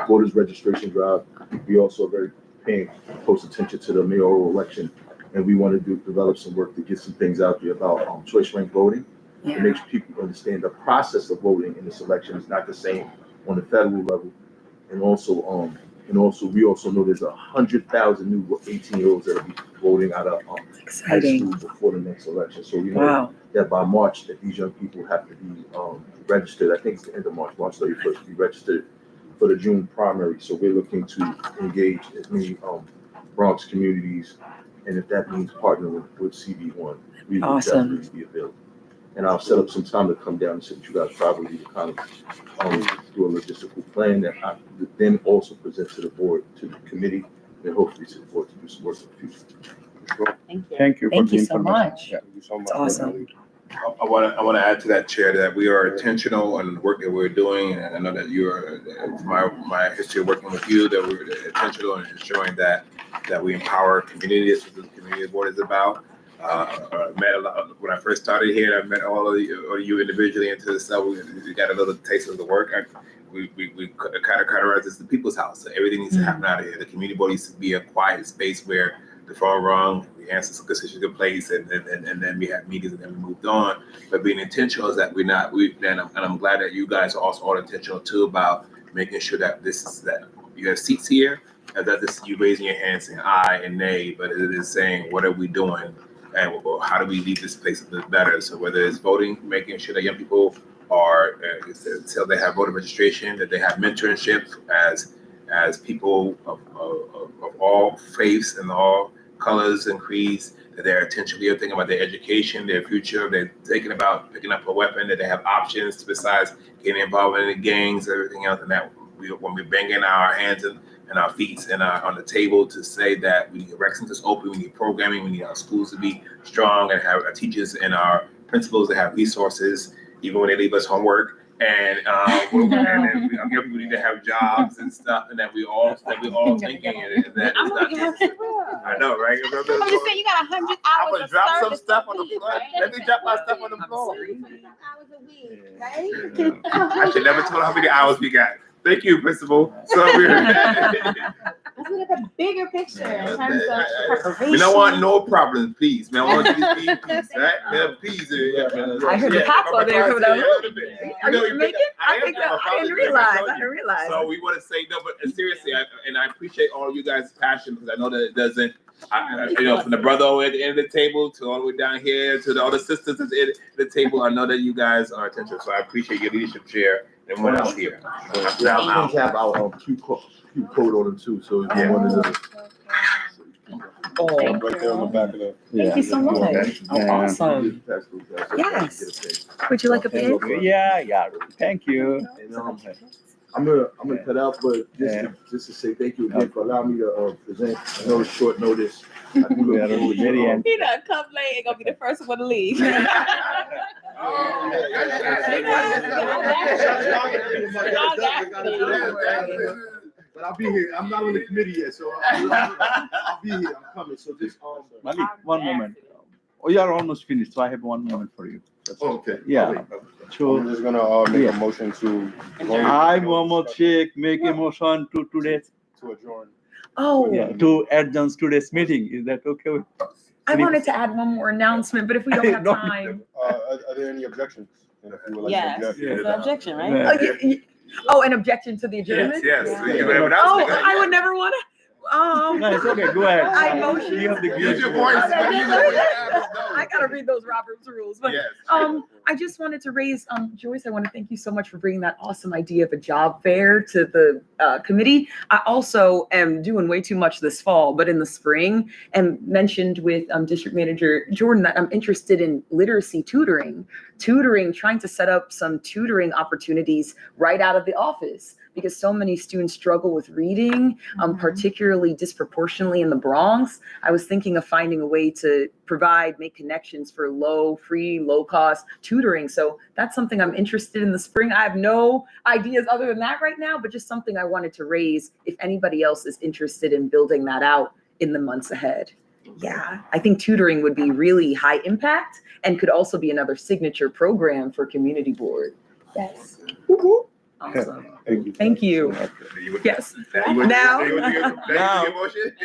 S11: voters registration drive. We also are very paying close attention to the mayoral election, and we want to develop some work to get some things out there about choice ranked voting. It makes people understand the process of voting in this election is not the same on the federal level. And also, we also know there's 100,000 new 18-year-olds that'll be voting out of high
S7: Exciting.
S11: school before the next election. So we know
S7: Wow.
S11: that by March, that these young people have to be registered. I think it's the end of March 31st, to be registered for the June primary. So we're looking to engage as many Bronx communities, and if that means partnering with CB1, we will
S7: Awesome.
S11: definitely be available. And I'll set up some time to come down and sit with you guys probably to kind of do a logistical plan that I would then also present to the board, to the committee, and hopefully to the board to do some work in the future.
S2: Thank you.
S5: Thank you for
S7: Thank
S5: the
S7: you so
S5: information.
S7: much.
S1: Thank you so much.
S7: It's awesome.
S4: I want to add to that, Chair, that we are intentional on the work that we're doing, and I know that you are, my history of working with you, that we're intentional in ensuring that we empower communities. What the community board is about. Met a lot when I first started here. I met all of you individually into the cell. We got a little taste of the work. We kind of categorize this as the people's house. So everything needs to happen out of here. The community board needs to be a quiet space where the phone rung, we answered some questions in place, and then we had meetings, and then we moved on. But being intentional is that I'm glad that you guys are also all intentional too about making sure that you have seats here, and that this you raising your hand saying aye and nay, but it is saying what are we doing and how do we leave this place a bit better. So whether it's voting, making sure that young people are until they have voter registration, that they have mentorship as people of all faiths and all colors and creeds, that they're intentionally thinking about their education, their future, they're thinking about picking up a weapon, that they have options besides getting involved in the gangs, everything else, and that when we bang in our hands and our feet and on the table to say that we need rec centers open, we need programming, we need our schools to be strong and have our teachers and our principals to have resources, even when they leave us homework. And then young people need to have jobs and stuff, and that we all thinking and that it's not just, I know, right?
S2: I'm just saying, you got 100 hours.
S4: I'm gonna
S2: of
S4: drop some
S2: service
S4: stuff
S2: a
S4: on the
S2: week,
S4: floor.
S2: right?
S4: Let me drop my stuff on the floor.
S2: Hours a week, right?
S4: I should never tell how many hours we got. Thank you, Principal. So we're
S2: Let's look at the bigger picture in terms of preparation.
S4: we don't want no problems, please. Man, I want these peace, right? Yeah, peace.
S7: I heard the cops out there coming out. Are you Jamaican? I didn't realize.
S4: So we want to say no, but seriously, I appreciate all of you guys' passion, because I know that it doesn't. From the brother at the end of the table to all the way down here to all the sisters at the end of the table, I know that you guys are attentive. So I appreciate your leadership, Chair, and what else here.
S11: Yeah, we have our Q code on them too, so if you wanted to.
S1: Right there on the back of the.
S7: Thank you so much.
S5: Yeah.
S7: Awesome. Yes. Would you like a pen?
S5: Yeah. Thank you.
S11: And, I'm gonna cut out, but just to say thank you again for allowing me to present. I know it's short notice. I do
S5: We are
S11: look
S5: very
S11: forward to,
S2: He done come late and gonna be the first one to leave.
S11: But I'll be here. I'm not on the committee yet, so I'll be here. I'm coming. So just
S5: Malik, one moment. Oh, you are almost finished, so I have one moment for you.
S11: okay.
S5: Yeah. Sure.
S1: I'm just gonna make a motion to.
S5: I, Mohammed Sheikh, make a motion to today's,
S1: To adjourn.
S7: Oh,
S5: to adjourn today's meeting. Is that okay with?
S7: I wanted to add one more announcement, but if we don't have
S5: No.
S7: time.
S1: Are there any objections? And if you would like to
S2: Yes,
S1: object,
S2: there's an objection, right?
S5: Yeah.
S7: An objection to the adjournment?
S4: Yes.
S2: Yeah.
S4: You have an
S7: Oh,
S4: announcement.
S7: I would never want to.
S5: No, it's okay, go ahead.
S7: I motion.
S5: You have the
S4: Use your
S5: green.
S4: voice.
S7: I gotta read those Robert's rules, but
S4: Yes.
S7: I just wanted to raise, Joyce, I want to thank you so much for bringing that awesome idea of a job fair to the committee. I also am doing way too much this fall, but in the spring, and mentioned with District Manager Jordan that I'm interested in literacy tutoring, trying to set up some tutoring opportunities right out of the office, because so many students struggle with reading, particularly disproportionately in the Bronx. I was thinking of finding a way to make connections for free, low cost tutoring. So that's something I'm interested in the spring. I have no ideas other than that right now, but just something I wanted to raise if anybody else is interested in building that out in the months ahead. Yeah, I think tutoring would be really high impact and could also be another signature program for community board. Yes. Awesome. Thank you. Yes. Now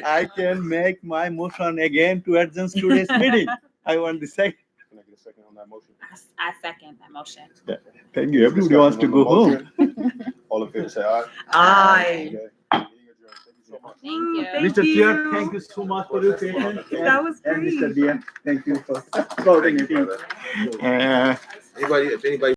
S5: I can make my motion again to adjourn today's meeting. I want the second.
S1: Can I get a second on that motion?
S2: I second that motion.
S5: Thank you. Everybody wants to go home.
S1: All in favor, say aye.
S7: Aye.
S1: Okay. Meeting adjourned. Thank you so much.
S2: Thank you.
S7: Thank
S5: Mr. Chair,
S7: you.
S5: thank you so much for your patience.
S7: That was
S5: And
S7: great.
S5: Mr. DM, thank you for coordinating.
S10: Anybody, if anybody